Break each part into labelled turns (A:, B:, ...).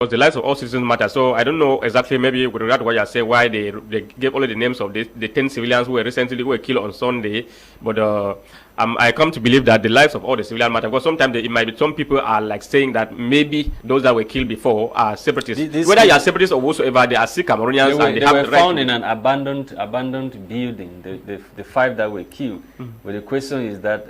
A: Because the lives of all citizens matter. So I don't know exactly, maybe with regard to what you say, why they gave only the names of the 10 civilians who were killed on Sunday. But I come to believe that the lives of all the civilians matter, because sometimes it might be some people are like saying that maybe those that were killed before are separatists. Whether you are separatists or whatsoever, they are still Cameroonians.
B: They were found in an abandoned building. The 5 that were killed. But the question is that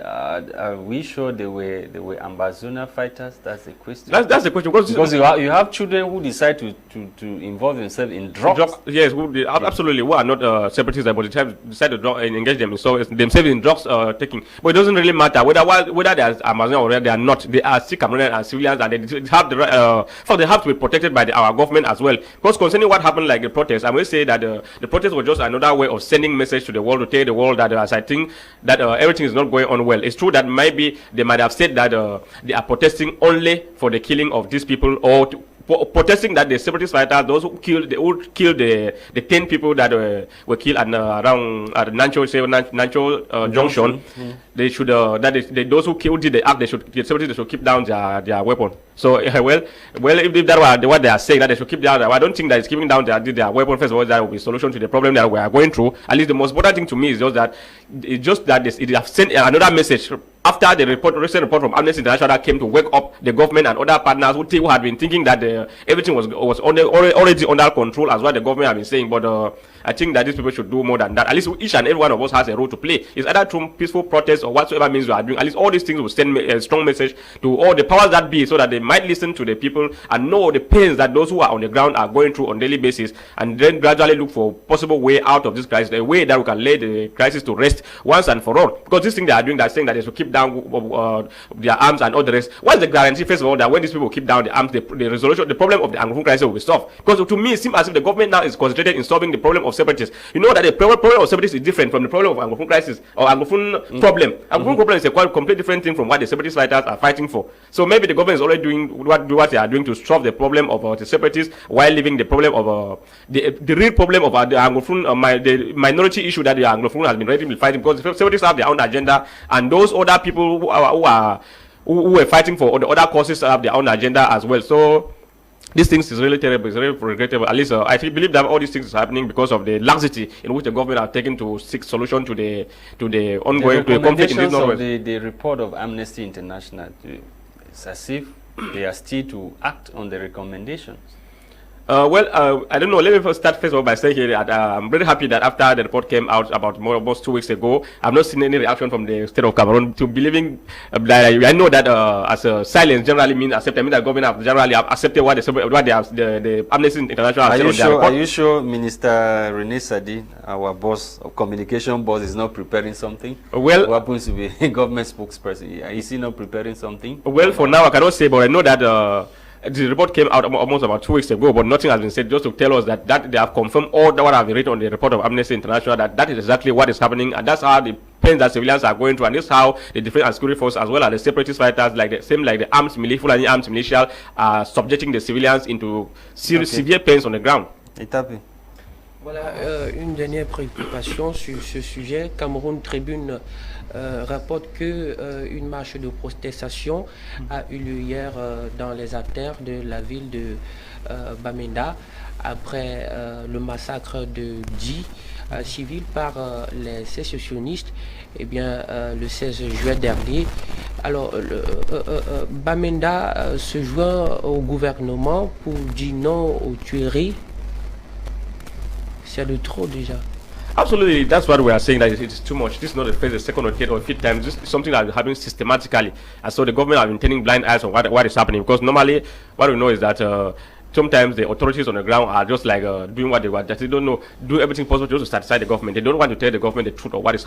B: are we sure they were Ambazona fighters? That's the question.
A: That's the question,
B: because you have children who decide to involve themselves in drugs.
A: Yes, absolutely. Who are not separatists, but they decide to engage themselves in drugs taking. But it doesn't really matter whether they are Amazon or they are not. They are still Cameroonians and civilians, and they have the right. They have to be protected by our government as well. Because concerning what happened, like the protest, I will say that the protest was just another way of sending message to the world, to tell the world that as I think that everything is not going on well. It's true that maybe they might have said that they are protesting only for the killing of these people, or protesting that the separatist fighters, those who killed the 10 people that were killed at around at Nancho Junction, they should those who did the act, the separatists, they should keep down their weapon. So well, if that were what they are saying, that they should keep down, I don't think that it's keeping down their weapon. First of all, that will be a solution to the problem that we are going through. At least the most important thing to me is just that it have sent another message after the recent report from Amnesty International came to wake up the government and other partners who had been thinking that everything was already under control, as what the government have been saying. But I think that these people should do more than that. At least each and every one of us has a role to play. It's either through peaceful protest or whatsoever means we are doing. At least all these things will send a strong message to all the powers that be, so that they might listen to the people and know the pains that those who are on the ground are going through on a daily basis, and then gradually look for possible way out of this crisis, a way that we can lay the crisis to rest once and for all. Because this thing they are doing, they're saying that they should keep down their arms and all the rest. What's the guarantee, first of all, that when these people keep down the arms, the resolution, the problem of the Anglophone crisis will be solved? Because to me, it seems as if the government now is concentrated in solving the problem of separatists. You know that the problem of separatists is different from the problem of Anglophone crisis or Anglophone problem. Anglophone problem is a quite complete different thing from what the separatist fighters are fighting for. So maybe the government is already doing what they are doing to solve the problem of the separatists, while leaving the problem of the real problem of the Anglophone, the minority issue that the Anglophone has been ready fighting, because the separatists have their own agenda, and those other people who are fighting for the other causes have their own agenda as well. So these things is really terrible. It's really regrettable. At least I believe that all these things is happening because of the laxity in which the government have taken to seek solution to the ongoing conflict in this north.
B: The report of Amnesty International, it's as if they are still to act on the recommendations.
A: I don't know. Let me first start first of all by saying here that I'm very happy that after the report came out about almost 2 weeks ago, I've not seen any reaction from the state of Cameroon to believing that I know that as a silence generally means accept. I mean that government have generally accepted what the Amnesty International has said on their report.
B: Are you sure Minister Rene Sadi, our boss, communication boss, is not preparing something?
A: Well,
B: who happens to be a government spokesperson? Is he not preparing something?
A: Well, for now I cannot say, but I know that the report came out almost about 2 weeks ago, but nothing has been said, just to tell us that they have confirmed all what I've written on the report of Amnesty International, that is exactly what is happening, and that's how the pains that civilians are going through, and this is how the defense and security force, as well as the separatist fighters, like the armed militia, are subjecting the civilians into severe pains on the ground.
C: Voilà, une dernière préoccupation sur ce sujet. Cameroun Tribune rapporte que une marche de protestation a eu lieu hier dans les artères de la ville de Bamenda après le massacre de 10 civils par les sécessionnistes, eh bien, le 16 juin dernier. Alors, Bamenda se joint au gouvernement pour dire non aux tueries. C'est de trop déjà.
A: Absolutely, that's what we are saying, that it is too much. This is not the first, the second, or third, or fifth time. This is something that is happening systematically, and so the government have been turning blind eyes on what is happening. Because normally, what we know is that sometimes the authorities on the ground are just like doing what they want. That they don't know, do everything possible just to satisfy the government. They don't want to tell the government the truth of what is